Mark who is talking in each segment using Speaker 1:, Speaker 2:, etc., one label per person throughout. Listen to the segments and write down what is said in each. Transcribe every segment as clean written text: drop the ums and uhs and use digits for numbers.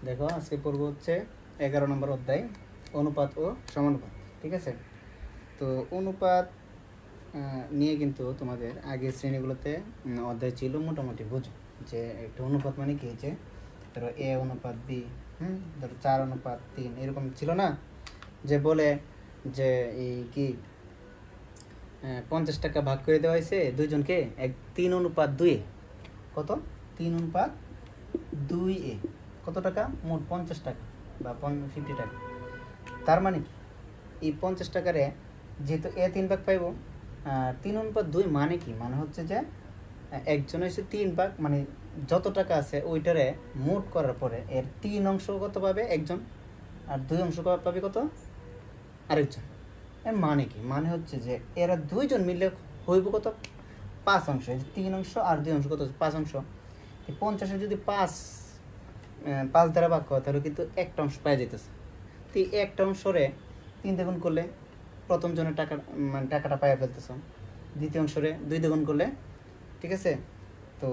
Speaker 1: দেখো আজকে পড়ব হচ্ছে 11 নম্বর অধ্যায় অনুপাত ও সমানুপাত। ঠিক আছে, তো অনুপাত নিয়ে কিন্তু তোমাদের আগের শ্রেণীগুলোতে অধ্যায় ছিল, মোটামুটি বুঝো যে একটা অনুপাত মানে কি, যে ধরো এ অনুপাত বি, ধরো 4:3 এরকম ছিল না, যে বলে যে এই কি 50 টাকা ভাগ করে দেওয়া হয়েছে দুইজনকে 3:2। কত? 3:2 কত টাকা? মোট 50 টাকা বা 50 টাকা। তার মানে এই 50 টাকারে যেহেতু 3 ভাগ পাইব, 3:2 মানে কি, মানে হচ্ছে যে একজন হয়েছে 3 ভাগ, মানে যত টাকা আছে ওইটারে মোট করার পরে এর 3 অংশ কত পাবে একজন, আর 2 অংশ পাবে কত আরেকজন। এর মানে কি, মানে হচ্ছে যে এরা দুইজন মিললে হইব কত 5 অংশ। 3 অংশ আর 2 অংশ কত 5 অংশ। 50 যদি 5 দ্বারা ভাগ করে তাহলে কিন্তু একটা অংশ পাওয়া যেতেছে। তো একটা অংশরে 3 দ্বিগুণ করলে প্রথম জনের টাকা, মানে টাকাটা পাইয়া ফেলতেছ। দ্বিতীয় অংশরে 2 দ্বিগুণ করলে, ঠিক আছে, তো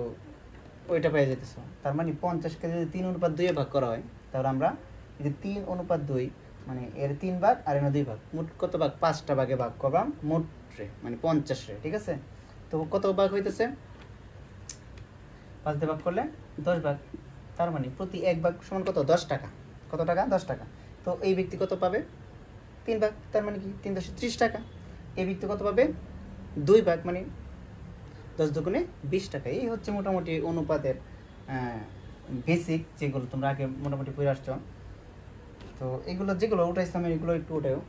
Speaker 1: ওইটা পেয়ে যেতেছ। তার মানে 50কে যদি 3:2 ভাগ করা হয় তাহলে আমরা যদি 3:2 মানে এর 3 ভাগ আর এর 2 ভাগ, মোট কত ভাগ? 5টা ভাগে ভাগ করবাম মোট রে, মানে 50 রে। ঠিক আছে, তো কত ভাগ হইতেছে? 5 দিয়ে ভাগ করলে 10 ভাগ। তার মানে প্রতি 1 ভাগ সমান কত? 10 টাকা। কত টাকা? 10 টাকা। তো এই ব্যক্তি কত পাবে? 3 ভাগ। তার মানে কি 3 × 30 টাকা। এই ব্যক্তি কত পাবে? 2 ভাগ, মানে 10 দুগুণে 20 টাকা। এই হচ্ছে মোটামুটি অনুপাতের বেসিক, যেগুলো তোমরা আগে মোটামুটি পড়ে আসছো। তো এগুলো যেগুলো উঠাইছিলাম এগুলো একটু ওটাও।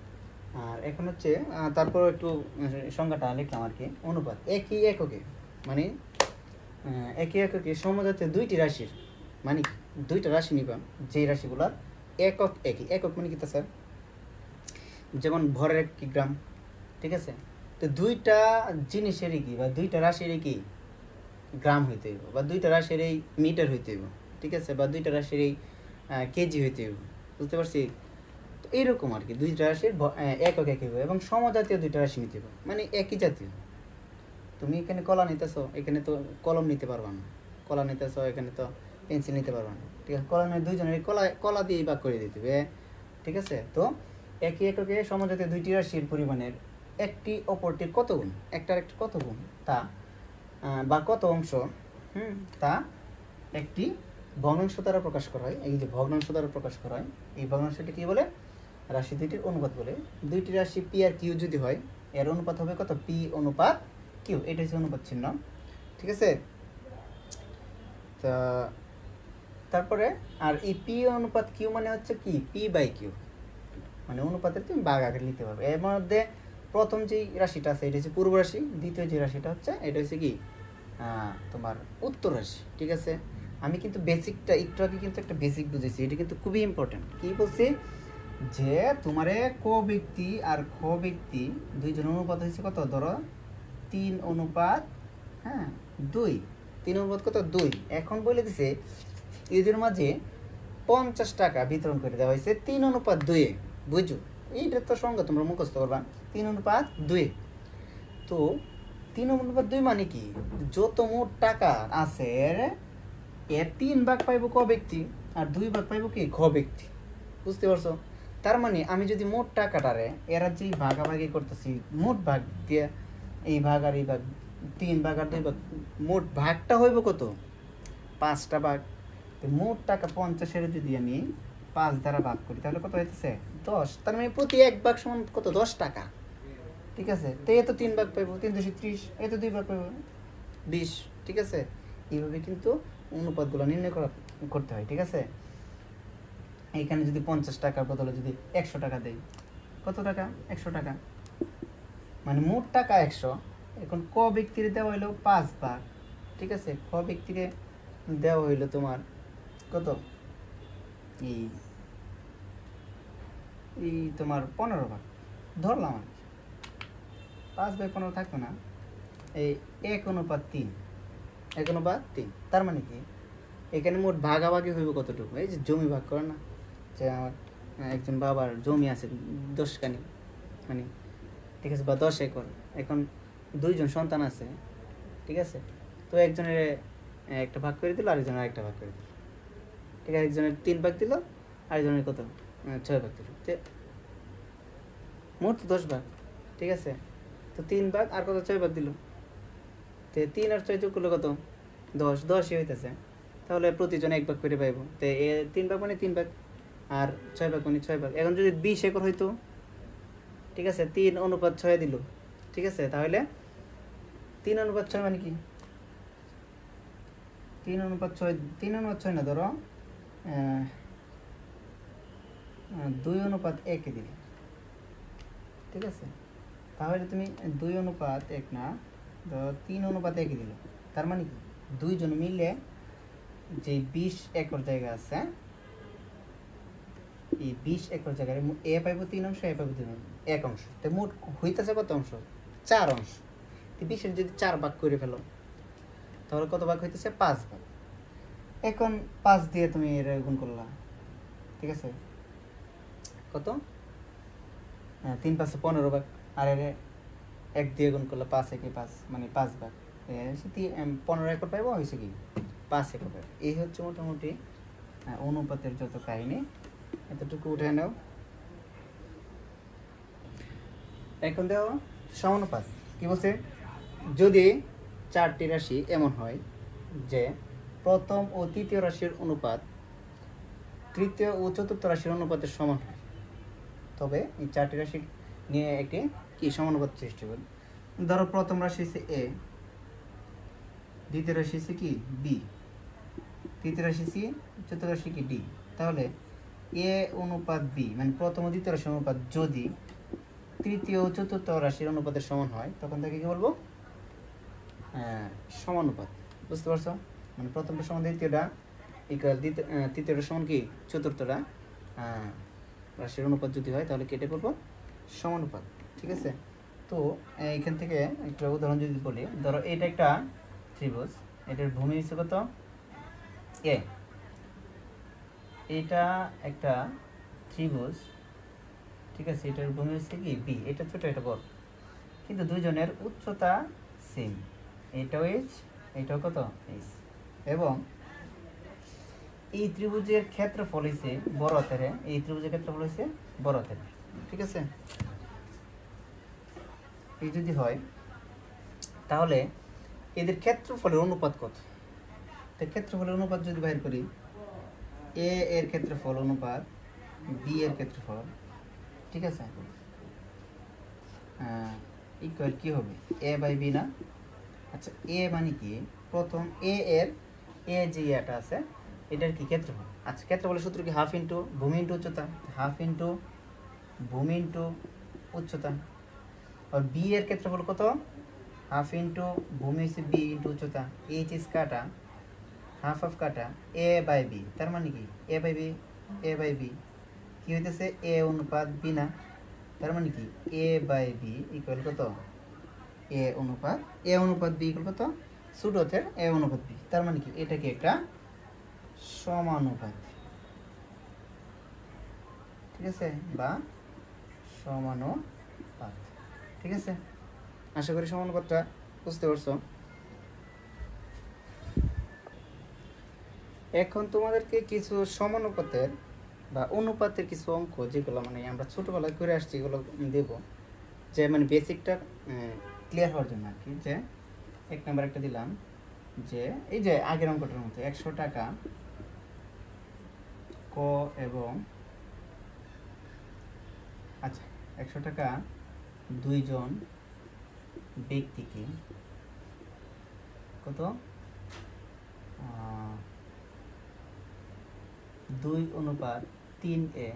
Speaker 1: আর এখন হচ্ছে তারপর একটু সংজ্ঞাটা লিখলাম আর কি। অনুপাত একই এককে, মানে একই এককে সমজাতীয় দুইটি রাশির, মানে দুইটা রাশি নিবা, যে রাশিগুলার একক একই। একক মানে কি তা স্যার? যেমন ভরের 1 গ্রাম। ঠিক আছে, তো দুইটা জিনিসেরই কি বা দুইটা রাশিরই কি গ্রাম হইতে হইব, বা দুইটা রাশির এই মিটার হইতে হইব। ঠিক আছে, বা দুইটা রাশির এই কেজি হইতে হইব। বুঝতে পারছি? তো এইরকম আর কি, দুইটা রাশির একক একই হইব এবং সমজাতীয় দুইটা রাশি নিতে হইব, মানে একই জাতীয়। তুমি এখানে কলা নিতেছো, এখানে তো কলম নিতে পারবা না। কলা নিতেছো, এখানে তো পেন্সিল নিতে পারবা না। ঠিক আছে, কলা নিয়ে দুইজনের কলা দিয়ে ভাগ করে দিতে হবে। ঠিক আছে, তো একই এককে সমজাতীয় দুইটি রাশির পরিমাণের একটি অপরটির কত গুণ, একটার একটা কত গুণ তা বা কত অংশ, তা একটি ভগ্নাংশ দ্বারা প্রকাশ করা হয়। এই যে ভগ্নাংশ দ্বারা প্রকাশ করা হয়, এই ভগ্নাংশটি কি বলে? রাশি দুইটির অনুপাত বলে। দুইটি রাশি পি আর কিউ যদি হয়, এর অনুপাত হবে কত? পি অনুপাত কিউ। এটা হচ্ছে অনুপাত চিহ্ন। ঠিক আছে, তা তারপরে আর এই পি অনুপাত কিউ মানে হচ্ছে কি, পি বাই কিউ, মানে অনুপাতের তুমি ভাগ আকারে নিতে পারবে। এর মধ্যে প্রথম যে রাশিটা আছে এটা হচ্ছে পূর্ব রাশি, দ্বিতীয় যে রাশিটা হচ্ছে এটা হচ্ছে কি তোমার উত্তর রাশি। ঠিক আছে, আমি কিন্তু বেসিকটা একটু আগে কিন্তু একটা বেসিক বুঝেছি, এটা কিন্তু খুবই ইম্পর্টেন্ট। কি বলছি? যে তোমারে ক ব্যক্তি আর খ ব্যক্তি দুইজন অনুপাত হয়েছে কত? ধরো 3:2। 3 কত? 2। এখন বলে দিছে এদের মাঝে 50 টাকা বিতরণ করে দেওয়া হয়েছে 3:2। বুঝছো? এইটা তো সঙ্গে তোমরা মুখস্থ করবা 3:2। তো 3:2 মানে কি, যত মোট টাকা আছে এর 3 ভাগ পাইব ক ব্যক্তি আর 2 ভাগ পাইব কি খ ব্যক্তি। বুঝতে পারছো? তার মানে আমি যদি মোট টাকাটারে এরা যেই ভাগাভাগি করতেছি, মোট ভাগ দিয়ে এই ভাগ আর এই ভাগ, 3 ভাগ আর 2 ভাগ, মোট ভাগটা হইব কত? 5টা ভাগ। মোট টাকা 50-এর যদি আমি 5 দ্বারা ভাগ করি তাহলে কত হইতেছে? 10। তার মানে প্রতি 1 ভাগ সমান কত? 10 টাকা। ঠিক আছে, তো এ তো 3 ভাগ পাইব, 3:30। এ তো 2 ভাগ পাইব, 20। ঠিক আছে, এইভাবে কিন্তু অনুপাতগুলো নির্ণয় করতে হয়। ঠিক আছে, এইখানে যদি 50 টাকার বদলে যদি 100 টাকা দেই, কত টাকা? 100 টাকা, মানে মোট টাকা 100। এখন ক ব্যক্তির দেওয়া হইলো 5 ভাগ। ঠিক আছে, খ ব্যক্তিকে দেওয়া হইলো তোমার কত? এই তোমার 15 ভাগ ধরলাম আর 5/15 থাকতো না। এই 1:3। 1:3। তার মানে কি এখানে মোট ভাগাভাগি হইব কতটুকু? এই যে জমি ভাগ করে না, যে আমার একজন বাবার জমি আছে 10 কানি, মানে ঠিক আছে, বা 10 একর। এখন 2জন সন্তান আছে। ঠিক আছে, তো একজনের একটা ভাগ করে দিল, আরেকজনের আরেকটা ভাগ করে দিল। ঠিক আছে, একজনের 3 ভাগ দিল, আরেকজনের কত 6 ভাগ দিল, মোট 10 ভাগ। ঠিক আছে, তো 3 ভাগ আর কত 6 ভাগ দিল, তো 3 আর 6 যোগ করলে কত 10, 10ই হইতেছে। তাহলে প্রতিজন 1 ভাগ করে পাইব। তো 3 ভাগ মানে 3 ভাগ, আর 6 ভাগ মানে 6 ভাগ। এখন যদি 20 একর হইতো, ঠিক আছে, 3:6 দিল, ঠিক আছে, তাহলে 3:6 মানে কি 3:6, 3:6 না, ধরো 2:1 দিলে, ঠিক আছে, তাহলে তুমি 2:1 না, ধরো 3:1 দিল। তার মানে কি দুইজন মিলে যে 20 একর জায়গা আছে, এই 20 একর জায়গায় এ পাইব 3 অংশ, এ পাইব 1 অংশ। তো মোট হইতেছে কত অংশ? 4 অংশ। তো 20-এর যদি 4 ভাগ করে ফেলো, তাহলে কত ভাগ হইতেছে? 5 ভাগ। এখন 5 দিয়ে তুমি এর গুণ করলা, ঠিক আছে, কত 3 5 15 ভাগ, আর এর 1 দিয়ে গুণ করলে 5 1 5 মানে 5 ভাগ। 15 একর পাইব, হয়েছে কি 5 একর পাইব। এই হচ্ছে মোটামুটি অনুপাতের যত কাহিনী, এতটুকু উঠে নাও। এখন দেখো সমানুপাত কি বলছে, যদি 4টি রাশি এমন হয় যে প্রথম ও তৃতীয় রাশির অনুপাত তৃতীয় ও চতুর্থ রাশির অনুপাতের সমান হয়, তবে এই 4টি রাশি নিয়ে একটি কি সমানুপাত সৃষ্টি করে। ধরো প্রথম রাশি হচ্ছে এ, দ্বিতীয় রাশি হচ্ছে কি বি, তৃতীয় রাশি সি, চতুর্থ রাশি কি ডি। তাহলে এ অনুপাত বি মানে প্রথম ও দ্বিতীয় রাশির অনুপাত যদি তৃতীয় ও চতুর্থ রাশির অনুপাতের সমান হয়, তখন তাকে কি বলবো? সমানুপাত। বুঝতে পারছো? মানে প্রথমটা সমান দ্বিতীয়টা ইকুয়াল তৃতীয়টা সমান কি চতুর্থটা রাশির অনুপাত যদি হয়, তাহলে কেটে করবো সমানুপাত। ঠিক আছে, তো এইখান থেকে একটা উদাহরণ যদি বলি, ধরো এটা একটা ত্রিভুজ, এটার ভূমি হচ্ছে কত এ, এটা একটা ত্রিভুজ, ঠিক আছে, এটার ভূমি হচ্ছে কি বি, এটা ছোট এটা বড়, কিন্তু দুইজনের উচ্চতা সেম, এটাও এইচ এটাও কত এইচ, এবং এই ত্রিভুজের ক্ষেত্রফল হচ্ছে বড় হাতের, এই ত্রিভুজের ক্ষেত্রফল হচ্ছে বড় হাতের। ঠিক আছে, এই যদি হয় তাহলে এদের ক্ষেত্রফলের অনুপাত কত? তো ক্ষেত্রফলের অনুপাত যদি বাইর করি, এ এর ক্ষেত্রফল অনুপাত বি এর ক্ষেত্রফল, ঠিক আছে, ইকুয়াল কি হবে? এ বাই বি না? আচ্ছা, এ মানে কি প্রথম এ এর এ যে এটা আছে এটার কি ক্ষেত্রফল। আচ্ছা, ক্ষেত্রফলের সূত্র কি হাফ ইন্টু ভূমি ইন্টু উচ্চতা, হাফ ইন্টু ভূমি ইন্টু উচ্চতা। আর বি এর ক্ষেত্রফল কত? হাফ ইন্টু ভূমি হচ্ছে বি ইন্টু উচ্চতা, এইচ ইস কাটা হাফ হাফ কাটা এ বাই বি। তার মানে কি A by B, A by B কি হইতেছে এ অনুপাত বি না? তার মানে কি এ বাই বি ইকুয়াল কত? এ অনুপাত বি ইকুয়াল কত? ছোট হাতের এ অনুপাত বি। তার মানে কি এটা কি একটা সমানুপাত, ঠিক আছে, বা সমানুপাত। ঠিক আছে, আশা করি সমানুপাতটা বুঝতে পারছো। এখন তোমাদেরকে কিছু সমানুপাতের বা অনুপাতের কিছু অঙ্ক যেগুলো মানে আমরা ছোটবেলায় করে আসছি এগুলো দেব, যে মানে বেসিকটা ক্লিয়ার হওয়ার জন্য আর কি। যে 1 নাম্বার একটা দিলাম, যে এই যে আগের অঙ্কটার মতো 100 টাকা ক এবং আচ্ছা 100 টাকা দুইজন ব্যক্তিকে কত 2:3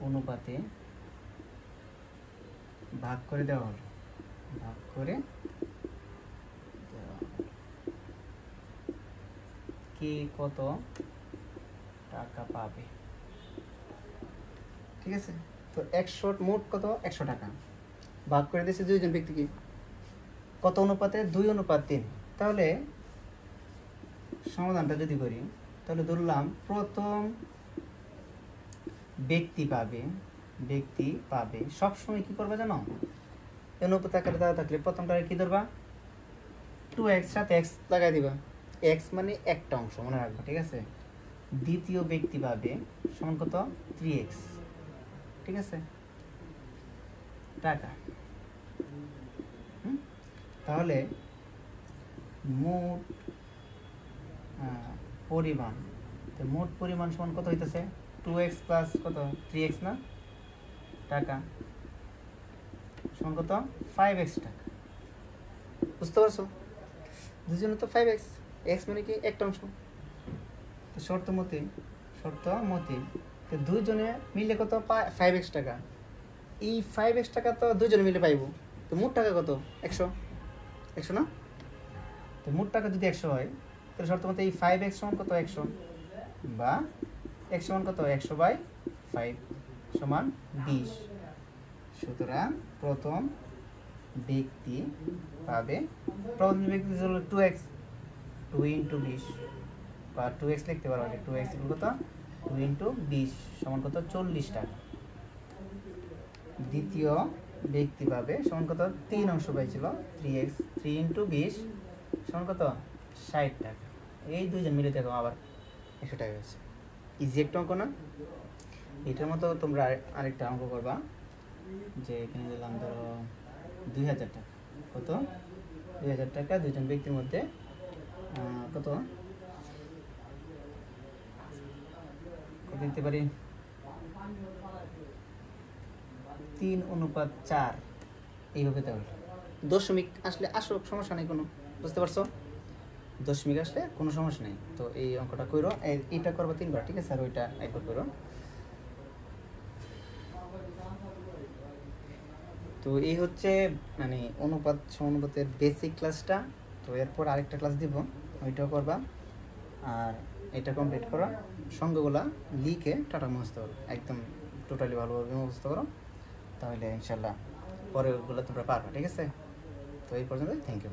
Speaker 1: অনুপাতে ভাগ করে দেওয়া হলো, ভাগ করে কে কত টাকা পাবে। ঠিক আছে, তো 100 মোট কত 100 টাকা ভাগ করে দিয়েছে দুইজন ব্যক্তিকে কত অনুপাতে? 2:3। তাহলে সমাধানটা যদি করি, তাহলে ধরলাম প্রথম ব্যক্তি পাবে সবসময় কি করবা জানো? অনুপাত আকারে দেওয়া থাকলে প্রথমটা কি ধরবা? 2x সাথে x লাগাই দিবা, এক্স মানে একটা অংশ মনে রাখবো, ঠিক আছে। দ্বিতীয় ব্যক্তি পাবে সমান কত 3x, ঠিক আছে, টাকা। তাহলে মোট পরিমাণ, তো মোট পরিমাণ সমান কত হইতেছে 2x প্লাস কত 3x না, টাকা সমান কত 5x টাকা। বুঝতে পারছো? দুজনে তো 5x, x মানে কি একটা অংশ। তো শর্ত মতে তো দুইজনে মিলে কত 5x টাকা। এই 5x টাকা তো দুজনে মিলে পাইব। তো মোট টাকা কত 100 না। তো মোট টাকা যদি 100 হয় তাহলে শর্ত মতে এই 5x সমান কত 100, বা x সমান কত 100/5 সমান 20। সুতরাং প্রথম ব্যক্তি পাবে, প্রথম ব্যক্তি হলো 2x, 2 × 20 বা 2x লিখতে পারো, 2x কত 2 × 20 সমান কত 40 টাকা। দ্বিতীয় ব্যক্তি পাবে সমান কত 3 অংশ পাইছিল 3x, 3 × 20 সমান কত 60 টাকা। এই দুইজন মিলে দেখো আবার 100 টাকা হয়েছে। ইজি একটা অঙ্ক না? এটার মতো তোমরা আরেকটা অঙ্ক করবা, যে এখানে দিলাম ধরো 2000 টাকা। কত 2000 টাকা দুইজন ব্যক্তির মধ্যে কত কত দিতে পারি 3:4 এইভাবে দেওয়া হলো। দশমিক আসলে আসুক, সমস্যা নেই কোনো, বুঝতে পারছো? দশমিক আসলে কোনো সমস্যা নেই। তো এই অঙ্কটা করো, এইটা করবো 3বার, ঠিক আছে, আর ওইটা একবার করো। তো এই হচ্ছে মানে অনুপাত সমানুপাতের বেসিক ক্লাসটা। তো এরপর আরেকটা ক্লাস দিব, ওইটাও করবা। আর এটা কমপ্লিট করো, সঙ্গগুলা লিখে টাটা মুখস্থ করো, একদম টোটালি ভালোভাবে মুখস্থ করো, তাহলে ইনশাল্লাহ পরেরগুলো তোমরা পারবে, ঠিক আছে। তো এই পর্যন্ত, থ্যাংক ইউ।